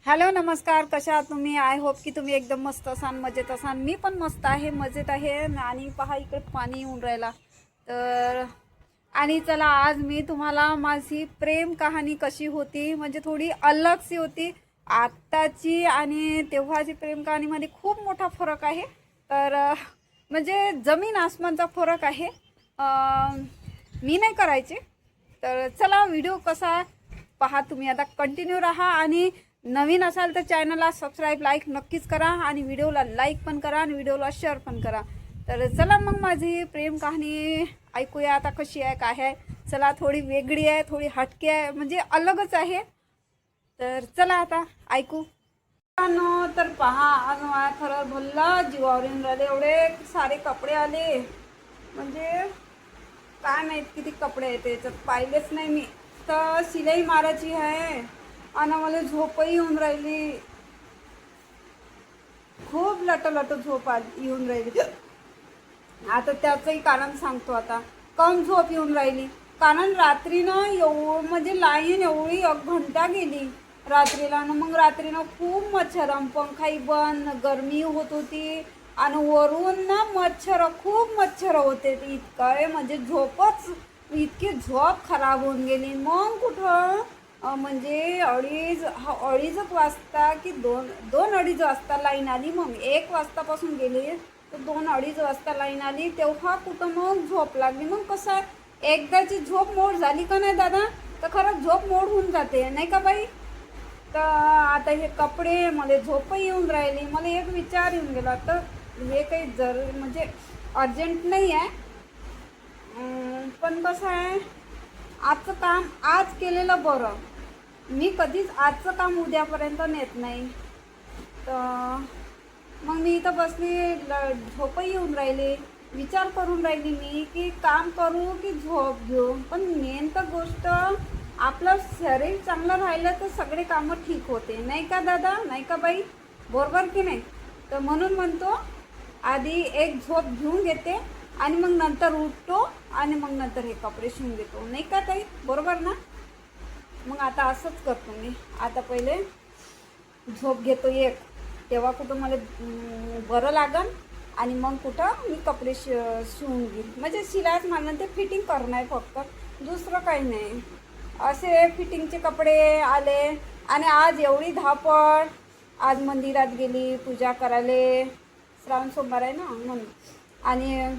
Hello नमस्कार, कशा आहात तुम्ही? आय होप की तुम्ही एकदम मस्त असाल, मजेत असाल. मी पण मस्त आहे, मजेत आहे. आणि पहा इकडे पाणी येऊन राहिला तर. आणि चला, आज मी तुम्हाला माझी प्रेम कहाणी कशी होती, म्हणजे थोडी अलगशी होती. आत्ताची आणि तेव्हाची प्रेम कहाणीमध्ये खूप मोठा फरक आहे. तर म्हणजे जमीन आसमानचा फरक आहे. मी नाही करायचे. तर चला, व्हिडिओ कसा पहा तुम्ही. आता कंटिन्यू राहा आणि नवीन असाल तर चॅनलला सबस्क्राईब, लाईक नक्कीच करा आणि व्हिडिओला लाईक पण करा आणि व्हिडिओला शेअर पण करा. तर चला मग माझी प्रेम कहाणी ऐकूया आता कशी आहे, काय आहे. चला, थोडी वेगळी आहे, थोडी हटके आहे, म्हणजे अलगच आहे. तर चला आता ऐकू. तर पहा, आज मला खरं भल्ला जीवावर येऊन राहिले. एवढे सारे कपडे आले, म्हणजे काय माहीत किती कपडे आहेत त्याच्यात, पाहिलेच नाही मी. तर शिलाई मारायची आहे आणि मला झोपही येऊन राहिली. खूप लट झोप येऊन राहिली. आता त्याचंही कारण सांगतो. आता कम झोप येऊन राहिली कारण रात्रीनं म्हणजे लाईन एवढी 1 घंटा गेली रात्रीला. मग रात्रीनं खूप मच्छर, पंखाही बंद, गरमी होत होती आणि वरून ना मच्छर, खूप मच्छर होते. इतकं म्हणजे झोपच, इतकी झोप खराब होऊन गेली. मग कुठं म्हणजे अडीच वाजता की दोन अडीच वाजता लाईन आली. मग 1 वाजतापासून गेली तर 2-2:30 वाजता लाईन आली. तेव्हा कुठं मग झोप लागली. मग कसं आहे, एकदाची झोप मोड झाली का नाही दादा, तर खरंच झोप मोड होऊन जाते, नाही का बाई. तर आता हे कपडे, मला झोपही येऊन राहिली. मला एक विचार येऊन गेला, तर हे काही म्हणजे अर्जंट नाही आहे. पण कसं आहे, आजचं काम आज केलेलं बरं. मी कधीच आजचं काम उद्यापर्यंत नेत नाही. तर मग मी इथं बसली, झोपही येऊन राहिली. विचार करून राहिली मी की काम करू की झोप घेऊ. पण मेन तर गोष्ट, आपलं शरीर चांगलं राहिलं तर सगळे कामं ठीक होते, नाही का दादा, नाही का बाई, बरोबर की नाही. तर म्हणून म्हणतो, आधी एक झोप घेऊन घेते आणि मग नंतर उठतो आणि मग नंतर हे कपडे शिवून घेतो, नाही का ताई, बरोबर ना. मग आता असंच करतो मी. आता पहिले झोप घेतो एक, तेव्हा कुठं मला बरं लागन आणि मग कुठं मी कपडे शिवून घेईन. म्हणजे शिलाईच म्हणून ते फिटिंग करणं आहे फक्त, दुसरं काही नाही. असे फिटिंगचे कपडे आले. आणि आज एवढी धावपळ, आज मंदिरात गेली पूजा करायला, श्रावण सोमवार आहे ना म्हणून. आणि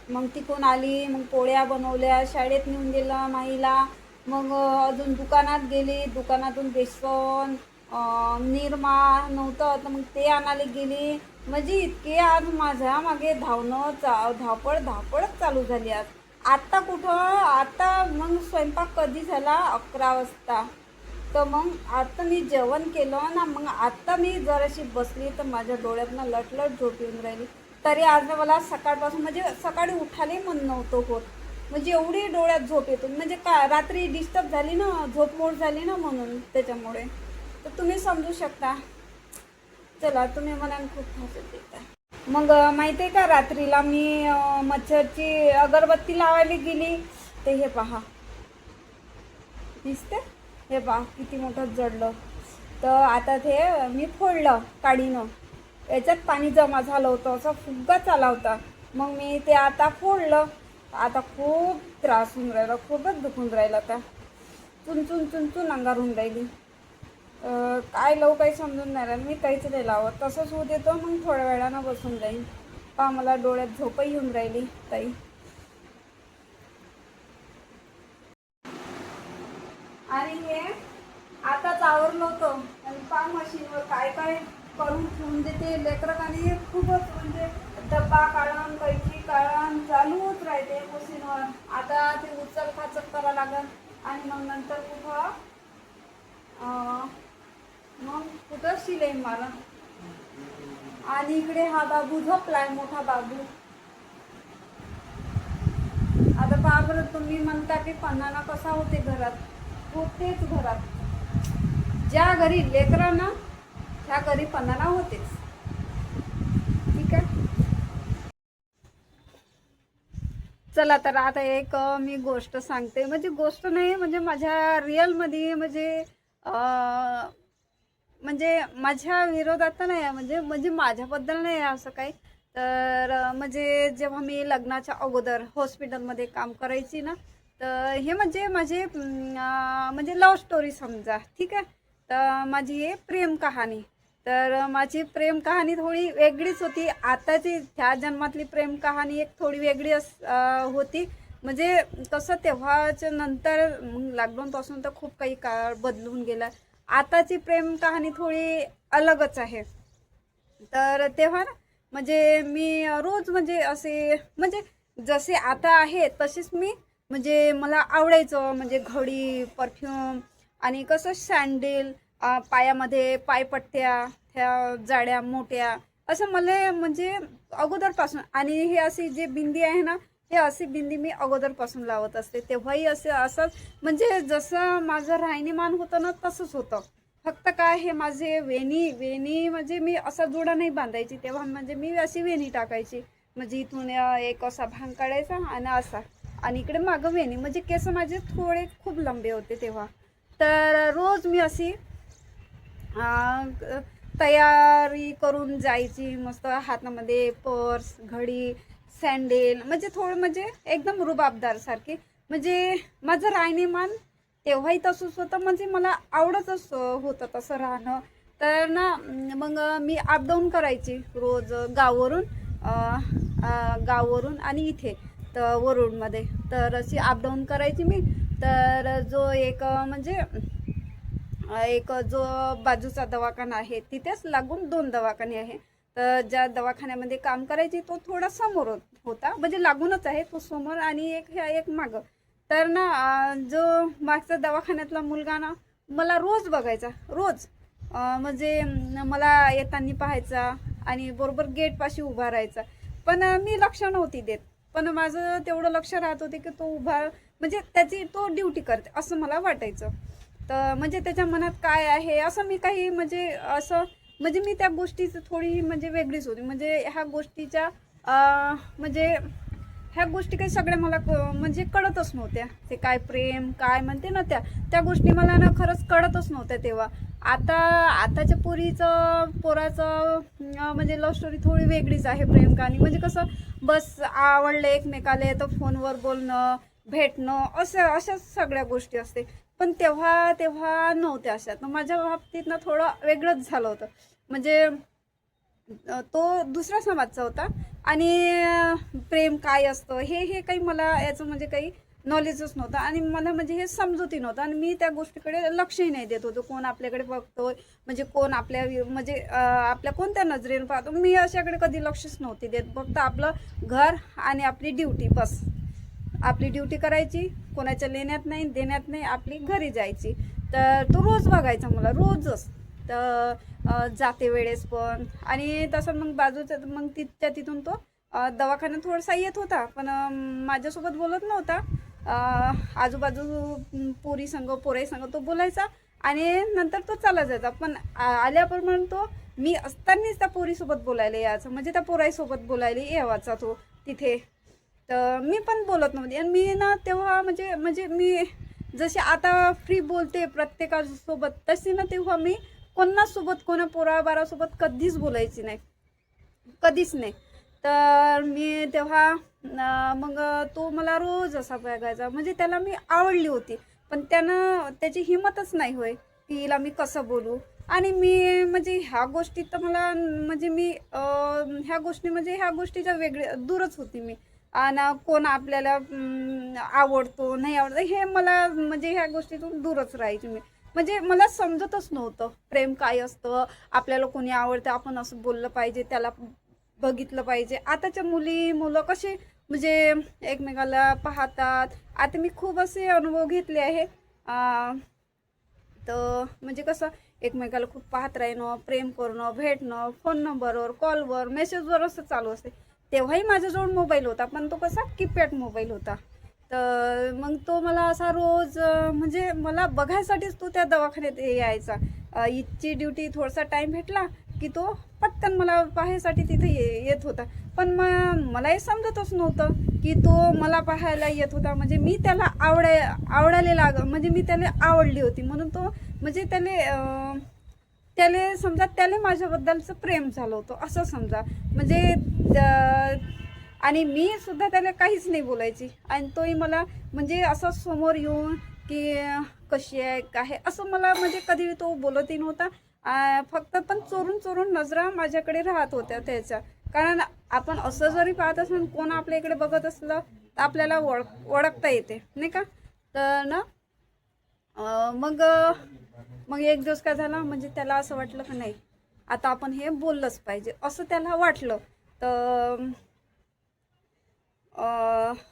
मग तिकडून आली, मग पोळ्या बनवल्या, शाळेत नेऊन दिलं माईला. मग अजून दुकानात गेली, दुकानातून बेसन, निरमा नव्हतं तर मग ते आणायला गेली. म्हणजे इतके आज माझ्या मागे धावपळच चालू झाली आज. आत्ता कुठं, आता मग स्वयंपाक कधी झाला, 11 वाजता. तर मग आता मी जेवण केलं ना, मग आत्ता मी जराशी बसली तर माझ्या डोळ्यातनं लटलट झोप येऊन राहिली. तरी आज मला सकाळपासून, म्हणजे सकाळी उठायलाही मन नव्हतं होत, म्हणजे एवढी डोळ्यात झोप येतो. म्हणजे का रात्री डिस्टर्ब झाली ना, झोप मोड झाली ना, म्हणून त्याच्यामुळे. तर तुम्ही समजू शकता. चला, तुम्ही मला खूप हसत देता. मग माहिती आहे का, रात्रीला मी मच्छरची अगरबत्ती लावायला गेली. ते हे पहा, दिसते, हे पहा किती मोठं जडलं. तर आता ते मी फोडलं काडीनं. याच्यात पाणी जमा झालं होतं, असं फुग्गा चाला होता. मग मी ते आता फोडलं. आता खूप त्रास होऊन राहिला, खूपच दुखून राहिलं. आता चुन अंगारून राहिली. काय लावू काही समजून नाही राहिलं. मी काहीच नाही लावत, तसंच होऊ देतो. मग थोड्या वेळानं बसून जाईन. पहा, मला डोळ्यात झोपही येऊन राहिली ताई. आणि हे आताच आवरलं होतं आणि पहा मशीनवर काय काय करून ठेवून देते लेकरं. आणि खूपच म्हणजे डब्बा काढून, कैची काढून चालूच राहते मशीनवर. आता ते उचल खाचक करावं लागेल आणि मग नंतर कुठं शिलाई मारा. आणि इकडे हा बाबू झोपलाय, मोठा बाबू. आता पहा बरं, तुम्ही म्हणता की पन्हाळा कसा होते घरात, होतेच घरात. ज्या घरी लेकरं ना, त्या घरी पन्हाळा होतेच, ठीक आहे. चला, तर आता एक मी गोष्ट सांगते. म्हणजे गोष्ट नाही, म्हणजे माझ्या रिअलमध्ये, म्हणजे म्हणजे माझ्या विरोधात तर नाही आहे, म्हणजे माझ्याबद्दल नाही आहे असं काही. तर म्हणजे जेव्हा मी लग्नाच्या अगोदर हॉस्पिटलमध्ये काम करायची ना, तर हे म्हणजे माझे म्हणजे लव्ह स्टोरी समजा, ठीक आहे. तर माझी हे प्रेम कहाणी. तर माझी प्रेम कहाणी थोडी वेगळीच होती. आताची त्या जन्मातली प्रेम कहाणी एक थोडी वेगळी होती. म्हणजे कसं तेव्हाच्या नंतर लॉकडाऊनपासून तर खूप काही काळ बदलून गेला. आताची प्रेम कहाणी थोडी अलगच आहे. तर तेव्हा ना म्हणजे मी रोज म्हणजे असे म्हणजे जसे आता आहे तसेच मी म्हणजे मला आवडायचं म्हणजे घडी, परफ्यूम आणि कसं सँडल, पायामध्ये पायपट्ट्या ह्या जाड्या मोठ्या असं मला म्हणजे अगोदरपासून. आणि हे अशी जे बिंदी आहे ना, हे अशी बिंदी मी अगोदरपासून लावत असते. तेव्हाही असंच म्हणजे जसं माझं राहणीमान होतं ना तसंच होतं. फक्त काय हे माझे वेणी म्हणजे मी असा जोडा नाही बांधायची तेव्हा. म्हणजे मी अशी वेणी टाकायची म्हणजे इथून एक असा भांग काढायचा आणि असा, आणि इकडे मागं वेणी. म्हणजे केस माझे थोडे खूप लंबे होते तेव्हा. तर रोज मी अशी तयारी करून जायची, मस्त हातामध्ये पर्स, घडी, सँडेल, म्हणजे थोडं म्हणजे एकदम रुबाबदार सारखी. म्हणजे माझं राहणीमान तेव्हाही तसंच होतं. म्हणजे मला आवडतच होतं तसं राहणं. तर ना मग मी अपडाऊन करायची रोज गावावरून आणि इथे तर वरुडमध्ये. तर अशी अपडाऊन करायची मी. तर जो एक जो बाजूचा दवाखाना आहे तिथेच लागून 2 दवाखाने आहे. तर ज्या दवाखान्यामध्ये काम करायची तो थोडा समोर होता, म्हणजे लागूनच आहे तो समोर, आणि एक मागं. तर ना जो मागचा दवाखान्यातला मुलगा ना मला रोज बघायचा, रोज म्हणजे मला येताना पाहायचा आणि बरोबर गेटपाशी उभा राहायचा. पण मी लक्ष नव्हती देत. पण माझं तेवढं लक्ष राहत होते की तो उभा म्हणजे तो ड्युटी करते असं मला वाटायचं. तर म्हणजे त्याच्या मनात काय आहे असं मी काही म्हणजे असं म्हणजे मी त्या गोष्टीचं थोडी म्हणजे वेगळीच होती. म्हणजे ह्या गोष्टीच्या म्हणजे ह्या गोष्टी काही सगळ्या मला म्हणजे कळतच नव्हत्या. ते काय प्रेम काय म्हणते ना त्या गोष्टी मला ना खरंच कळतच नव्हत्या तेव्हा. आताच्या पोराचं म्हणजे लव्ह स्टोरी थोडी वेगळीच आहे. प्रेम कहाणी म्हणजे कसं बस आवडले एकमेकाला तर फोनवर बोलणं, भेटणं, अशाच सगळ्या गोष्टी असते. पण तेव्हा नव्हत्या अशा. तर माझ्या बाबतीत ना थोडं वेगळंच झालं होतं. म्हणजे तो दुसऱ्या समाजचा होता आणि प्रेम काय असतं हे काही मला याचं म्हणजे काही नॉलेजच नव्हतं. आणि मला म्हणजे हे समजतही नव्हतं. आणि मी त्या गोष्टीकडे लक्षही नाही देत होतो. कोण आपल्याकडे बघतोय म्हणजे कोण म्हणजे आपल्या कोणत्या नजरेने पाहतो, मी अशाकडे कधी लक्षच नव्हती देत. फक्त आपलं घर आणि आपली ड्युटी, बस आपली ड्युटी करायची, कोणाच्या लेण्यात नाही देण्यात नाही, आपली घरी जायची. तर तो रोज बघायचा मला, रोजच. तर जाते वेळेस पण. आणि तसं मग बाजूचं मग तिथून तो दवाखान्यात थोडासा येत होता, पण माझ्यासोबत बोलत नव्हता. आजूबाजू पोराई संग तो बोलायचा आणि नंतर तो चालला जायचा. पण आल्याप्रमाणे तो मी असतानाच त्या पोरीसोबत बोलायला यायचा, म्हणजे त्या पोराईसोबत बोलायला यावाचा तो तिथे. तर मी पण बोलत नव्हती. आणि मी ना तेव्हा म्हणजे मी जशी आता फ्री बोलते प्रत्येकासोबत, तशी ना तेव्हा मी कोणासोबत कोणा पोराबारासोबत कधीच बोलायची नाही, कधीच नाही. तर मी तेव्हा मग तो मला रोज असा बघायचा. म्हणजे त्याला मी आवडली होती, पण त्याची हिंमतच नाही होय की हिला मी कसं बोलू. आणि मी म्हणजे ह्या गोष्टीत तर मला म्हणजे मी ह्या गोष्टीच्या दूरच होती मी. आणि कोण आपल्याला आवडतो नाही आवडतं हे मला म्हणजे ह्या गोष्टीतून दूरच राहायची मी. म्हणजे मला समजतच नव्हतं प्रेम काय असतं, आपल्याला कोणी आवडतं आपण असं बोललं पाहिजे, त्याला बघितलं पाहिजे. आताच्या मुलं कसे म्हणजे एकमेकाला पाहतात. आता मी खूप असे अनुभव घेतले आहे. तर म्हणजे कसं एकमेकाला खूप पाहत राहणं, प्रेम करणं, भेटणं, फोन नंबरवर, कॉलवर, मेसेजवर असं चालू असते. तेव्हाही माझ्याजवळ मोबाईल होता, पण तो कसा कीपॅड मोबाईल होता. तर मग तो मला असा रोज म्हणजे मला बघायसाठीच तो त्या दवाखान्यात यायचा. इथची ड्युटी थोडासा टाईम भेटला की तो पटकन मला पाहायसाठी तिथे येत होता. पण मग मलाही समजतच नव्हतं की तो मला पाहायला येत होता म्हणजे मी त्याला आवडायला म्हणजे मी त्याला आवडली होती म्हणून तो म्हणजे त्याने समजा त्याला माझ्याबद्दलचं प्रेम झालं होतं असं समजा. म्हणजे आणि मी सुद्धा त्याला काहीच नाही बोलायची आणि तोही मला म्हणजे असं समोर येऊन की कशी आहे काय असं मला म्हणजे कधी तो बोलतही नव्हता. फक्त पण चोरून चोरून नजरा माझ्याकडे राहत होत्या त्याच्या. कारण आपण असं जरी पाहत असलं कोण आपल्या इकडे बघत असलं तर आपल्याला ओळखता येते नाही का. तर ना मग मग एक दिवस काय झाला म्हणजे त्याला असं वाटलं की नाही आता आपण हे बोललंच पाहिजे असं त्याला वाटलं. तर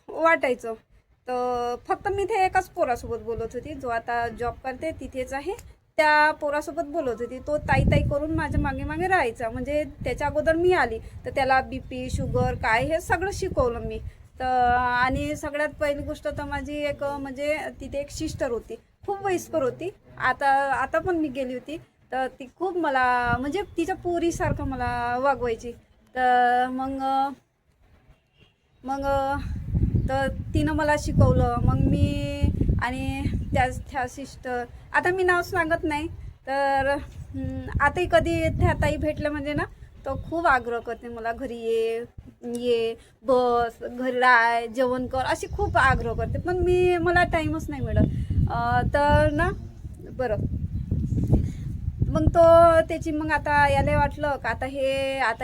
वाटायचं. तर फक्त मी ते एकाच पोरासोबत बोलत होती जो आता जॉब करते तिथेच आहे. त्या पोरासोबत बोलत होती. तो ताई ताई करून माझ्या मागे मागे राहायचा. म्हणजे त्याच्या अगोदर मी आली तर त्याला BP शुगर काय हे सगळं शिकवलं मी. तर आणि सगळ्यात पहिली गोष्ट तर माझी एक म्हणजे तिथे एक सिस्टर होती खूप वयस्कर होती. आता पण मी गेली होती तर ती खूप मला म्हणजे तिच्या पोरीसारखं मला वागवायची. तर मग तर तिनं मला शिकवलं. मग मी आणि त्या सिस्टर आता मी नाव सांगत नाही. तर आताही कधी त्या ताई भेटल्या म्हणजे ना तो खूप आग्रह करते मला घरी ये बस घरी राह जेवण कर अशी खूप आग्रह करते. पण मला टाईमच नाही मिळत. तर ना बरं मग त्याची मग आता याला वाटलं का आता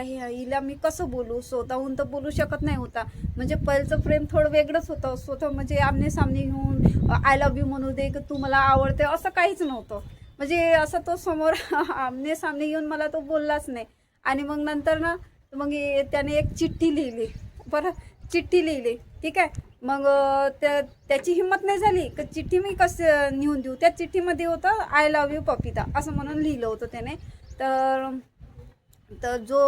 हे हिला मी कसं बोलू. स्वतःहून तर बोलू शकत नाही होता. म्हणजे पहिलंचं प्रेम थोडं वेगळंच होतं. स्वतः म्हणजे आमने सामने येऊन आय लव्ह यू म्हणू दे की तू मला आवडते असं काहीच नव्हतं. म्हणजे असं तो समोर आमने सामने येऊन मला तो बोललाच नाही. आणि मग नंतर ना मग त्याने एक चिठ्ठी लिहिली. बरं चिठ्ठी लिहिली ठीक आहे. मग त्याची हिंमत नाही झाली की चिठ्ठी मी कसं नेऊन देऊ. त्या चिठ्ठीमध्ये होतं आय लव्ह यू पपिता असं म्हणून लिहिलं होतं त्याने. तर जो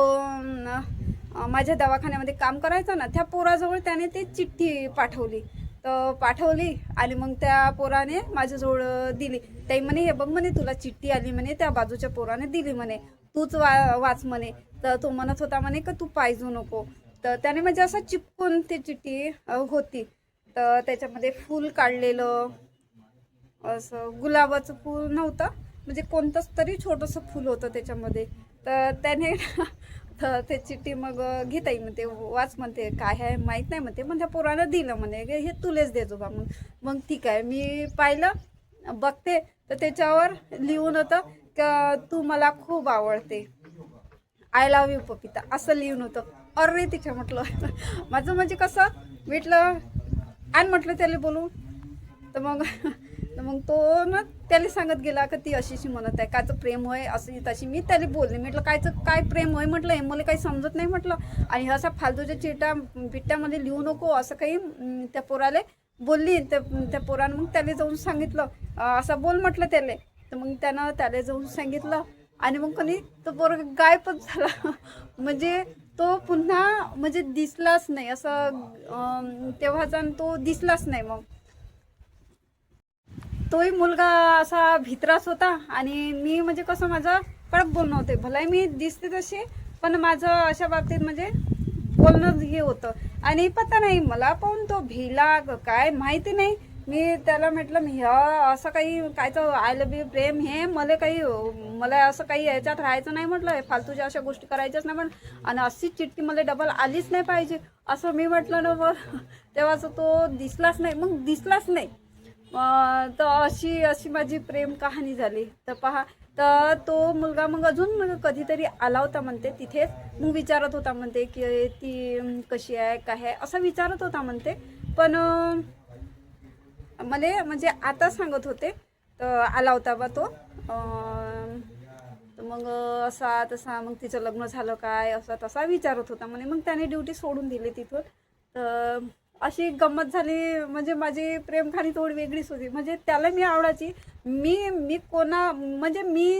माझ्या दवाखान्यामध्ये काम करायचा ना त्या पोराजवळ त्याने ती चिठ्ठी पाठवली. तर पाठवली आणि मग त्या पोराने माझ्याजवळ दिली. ताई म्हणे हे बघ म्हणे तुला चिठ्ठी आली म्हणे त्या बाजूच्या पोराने दिली म्हणे तूच वाच म्हणे. तर तो म्हणत होता म्हणे की तू पाहिजू नको. तर त्याने म्हणजे असं चिपकून ती चिठ्ठी होती. तर त्याच्यामध्ये फूल काढलेलं असं गुलाबाचं फूल नव्हतं म्हणजे कोणतंच तरी छोटंसं फूल होतं त्याच्यामध्ये. तर त्याने तर ते चिठ्ठी मग घेता येईल म्हणते वाच म्हणते काय आहे माहीत नाही म्हणते. पण त्या पोरानं दिलं म्हणे हे तुलेच देतो बा. मग ठीक आहे मी पाहिलं बघते तर त्याच्यावर लिहून होतं का तू मला खूप आवडते आय लव्ह यू पपिता असं लिहून होतं. अरे तिच्या म्हटलं माझं म्हणजे कसं म्हटलं आणि म्हटलं त्याला बोलू. तर मग तो ना त्याला सांगत गेला का ती अशीशी म्हणत आहे कायचं प्रेम होय अशी तशी. मी त्याला बोलले म्हटलं काय प्रेम होय म्हटलं हे मला काही समजत नाही म्हटलं. आणि असा फालतूच्या चिठ्ठ्या पिट्ट्यामध्ये लिहू नको असं काही त्या पोराला बोलली. त्या पोरानं मग त्याला जाऊन सांगितलं असं बोल म्हटलं त्याला. तर मग त्याला जाऊन सांगितलं आणि मग कोणी तो पोरगा गायबच झाला. म्हणजे तो पुन्हा म्हणजे दिसलाच नाही असं तेव्हाचा तो दिसलाच नाही. मग तोही मुलगा असा भित्राच होता आणि मी म्हणजे कसं माझं कडक बोलणं होते. भलाही मी दिसते तशी पण माझं अशा बाबतीत म्हणजे बोलणं हे होतं. आणि पत्ता नाही मला पाहून तो भिला काय माहिती नाही. मी त्याला म्हटलं मी असं काही कायचं आय लव्ह यू प्रेम हे मला असं काही याच्यात राहायचं नाही म्हटलं. फालतूच्या अशा गोष्टी करायच्याच नाही म्हटलं. आणि अशीच चिठ्ठी मला डबल आलीच नाही पाहिजे असं मी म्हटलं ना. मग तेव्हाच तो दिसलाच नाही. मग दिसलाच नाही. तर अशी माझी प्रेम कहाणी झाली. तर पहा तर तो मुलगा मग अजून कधीतरी आला होता म्हणते तिथेच. मग विचारत होता म्हणते की ती कशी आहे काय आहे असं विचारत होता म्हणते. पण मला म्हणजे आता सांगत होते तर आला होता बा तो. तर मग असा तसा मग तिचं लग्न झालं काय असा तसा विचारत होता म्हणे. मग त्याने ड्युटी सोडून दिली तिथून. तर अशी गंमत झाली. म्हणजे माझी प्रेमकहाणी थोडी वेगळीच होती. म्हणजे त्याला मी आवडायची. मी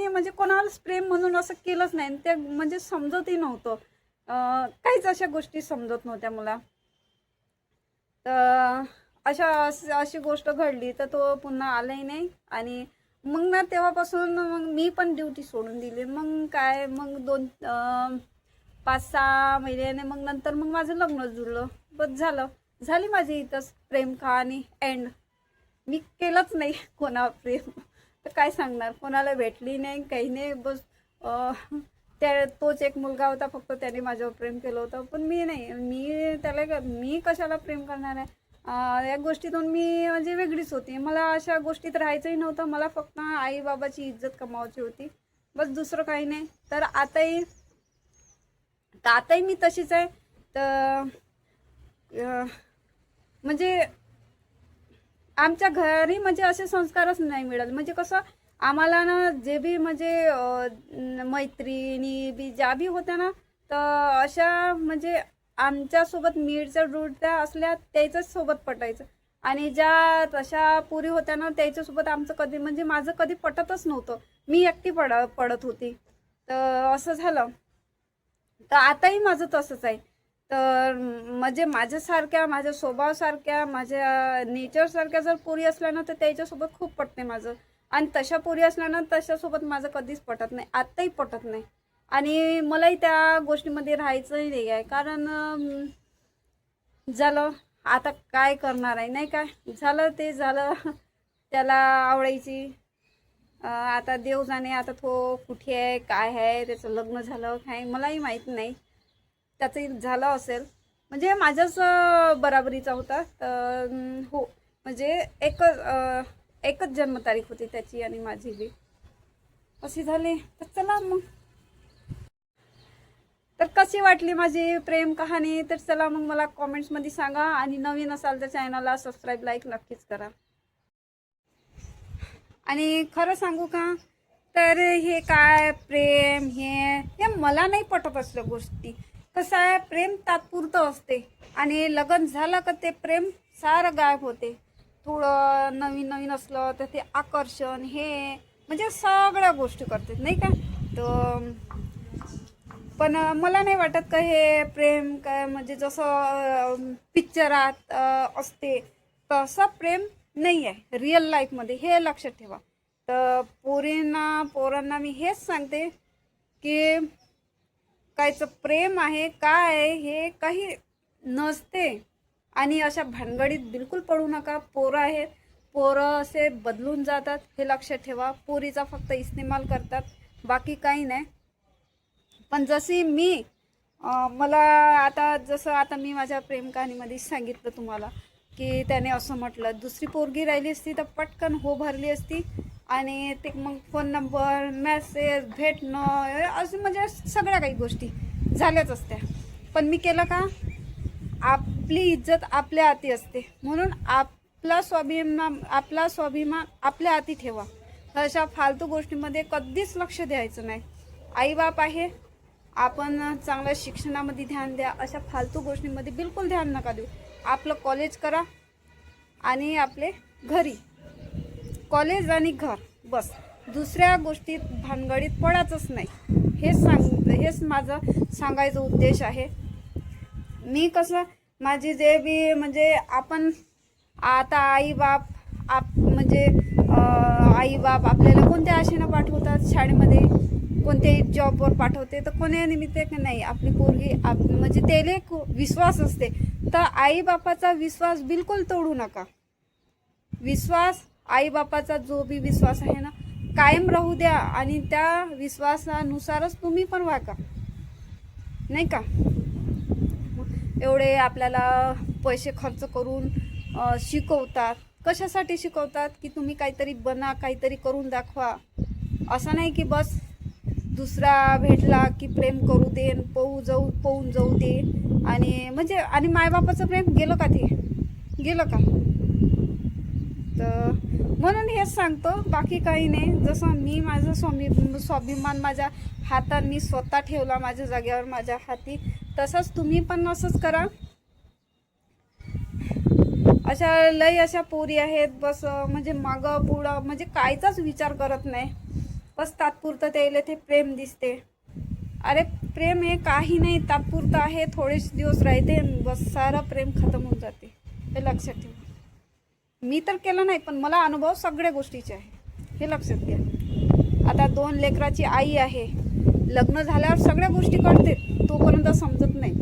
म्हणजे कोणालाच प्रेम म्हणून असं केलंच नाही. ते म्हणजे समजतही नव्हतं. काहीच अशा गोष्टी समजत नव्हत्या मला. तर अशी गोष्ट घडली तर तो पुन्हा आलाही नाही. आणि मग ना तेव्हापासून मग मी पण ड्युटी सोडून दिली. मग काय मग 5-6 महिन्याने मग नंतर मग माझं लग्न जुळलं. बस झाली माझी इथंच प्रेम कहाणी एंड. मी केलंच नाही कोणावर प्रेम. तर काय सांगणार कोणाला भेटली नाही काही नाही. बस तोच एक मुलगा होता, फक्त त्याने माझ्यावर प्रेम केलं होतं. पण मी नाही, मी कशाला प्रेम करणार आहे. या गोष्टीतून मी म्हणजे वेगळीच होती. मला अशा गोष्टीत राहायचंही नव्हतं. मला फक्त आई बाबाची इज्जत कमावायची होती, बस, दुसरं काही नाही. तर आताही मी तशीच आहे. तर म्हणजे आमच्या घरी म्हणजे असे संस्कारच नाही मिळाले. म्हणजे कसं, आम्हाला ना जे बी म्हणजे मैत्रिणी बी ज्या बी होत्या ना, तर अशा म्हणजे आमच्यासोबत मिळत्या जुळत्या असल्या त्याच्याच सोबत पटायचं. आणि ज्या तशा पुरी होत्या ना, त्याच्यासोबत आमचं कधी म्हणजे माझं कधी पटतच नव्हतं. मी एकटी पडत होती. तर असं झालं. तर आताही माझं तसंच आहे. तर म्हणजे माझ्यासारख्या, माझ्या स्वभावासारख्या, माझ्या नेचरसारख्या जर पोरी असल्या ना, तर त्याच्यासोबत खूप पटते माझं. आणि तशा पोरी असल्या ना, तशासोबत माझं कधीच पटत नाही, आत्ताही पटत नाही. आणि मलाही त्या गोष्टीमध्ये राहायचंही नाही आहे. कारण झालं, आता काय करणार आहे, नाही काय झालं ते झालं. त्याला आवडायची, आता देव जाणे आता तो कुठे आहे, काय आहे, त्याचं लग्न झालं काय मलाही माहीत नाही. त्याचं झालं असेल, म्हणजे माझ्याच बराबरीचा होता. तर हो, म्हणजे एकच जन्मतारीख होती त्याची आणि माझी बी अशी झाली. तर चला मग, तर कशी वाटली माझी प्रेम कहाणी, तर चला मग मला कॉमेंट्समध्ये सांगा. आणि नवीन असाल तर चॅनलला सबस्क्राईब, लाईक नक्कीच करा. आणि खरं सांगू का, तर हे काय प्रेम हे मला नाही पटत असल्या गोष्टी. कसं आहे, प्रेम तात्पुरतं असते आणि लग्न झालं का ते प्रेम सारं गायब होते. थोडं नवीन नवीन असलं तर ते आकर्षण हे म्हणजे सगळ्या गोष्टी करतात, नाही का. तर पण मला नाही वाटत का हे प्रेम काय म्हणजे जसं पिक्चरात असते तसं प्रेम नाही आहे रिअल लाईफमध्ये, हे लक्षात ठेवा. तर पोरांना मी हेच सांगते की कायचं प्रेम आहे काय आहे हे काही नसते. आणि अशा भानगडीत बिलकुल पडू नका. पोरं असे बदलून जातात, हे लक्षात ठेवा. पोरीचा फक्त इस्तेमाल करतात, बाकी काही नाही. पण जशी मी मला आता मी माझ्या प्रेम कहाणीमध्ये सांगितलं तुम्हाला की त्याने असं म्हटलं, दुसरी पोरगी राहिली असती तर पटकन हो भरली असती आणि ते मग फोन नंबर, मेसेज, भेटणं असं म्हणजे सगळ्या काही गोष्टी झाल्याच असत्या. पण मी केलं का, आपली इज्जत आपल्या हाती असते, म्हणून आपला स्वाभिमान आपल्या हाती ठेवा. अशा फालतू गोष्टीमध्ये कधीच लक्ष द्यायचं नाही. आईबाप आहे, आपण चांगल्या शिक्षणामध्ये ध्यान द्या, अशा फालतू गोष्टींमध्ये बिलकुल ध्यान नका देऊ. आपलं कॉलेज करा आणि आपले घरी, कॉलेज आणि घर, बस. दुसऱ्या गोष्टीत भानगडीत पडायचंच नाही. हेच माझं सांगायचं उद्देश आहे. मी कसं माझी जे बी म्हणजे आपण आता आई बाप आपल्याला कोणत्या आशेनं पाठवतात शाळेमध्ये, कोणत्याही जॉबवर पाठवते, तर कोण्या निमित्त नाही. आपली पोरगी म्हणजे त्याला विश्वास असते, तर आई बापाचा विश्वास बिलकुल तोडू नका. विश्वास आईबापाचा जो बी विश्वास आहे ना, कायम राहू द्या आणि त्या विश्वासानुसारच तुम्ही पण वागा, नाही का. एवढे आपल्याला पैसे खर्च करून शिकवतात, कशासाठी शिकवतात की तुम्ही काहीतरी बना, काहीतरी करून दाखवा. असं नाही की बस दुसरा भेटला की प्रेम करू दे, पळून जाऊ दे. आणि मायबापाचं प्रेम गेलं का. तर म्हणून हेच सांगतो, बाकी काही नाही. जसं मी माझं स्वाभिमान माझ्या हातात मी स्वतः ठेवला, माझ्या जागेवर माझ्या हाती, तसंच तुम्ही पण असंच करा. अशा पोरी आहेत, बस म्हणजे मागं पुढं म्हणजे कायचाच विचार करत नाही, बस तात्पुरतं त्याला ते प्रेम दिसते. अरे प्रेम हे काही नाही, तात्पुरतं आहे, थोडेच दिवस राहते, बस सारं प्रेम खतम होऊन जाते, हे लक्षात ठेवा. मी तर केलं नाही, पण मला अनुभव सगळ्या गोष्टीचे आहे, हे लक्षात घ्या. आता 2 लेकराची आई आहे, लग्न झाल्यावर सगळ्या गोष्टी कळते, तोपर्यंत समजत नाही.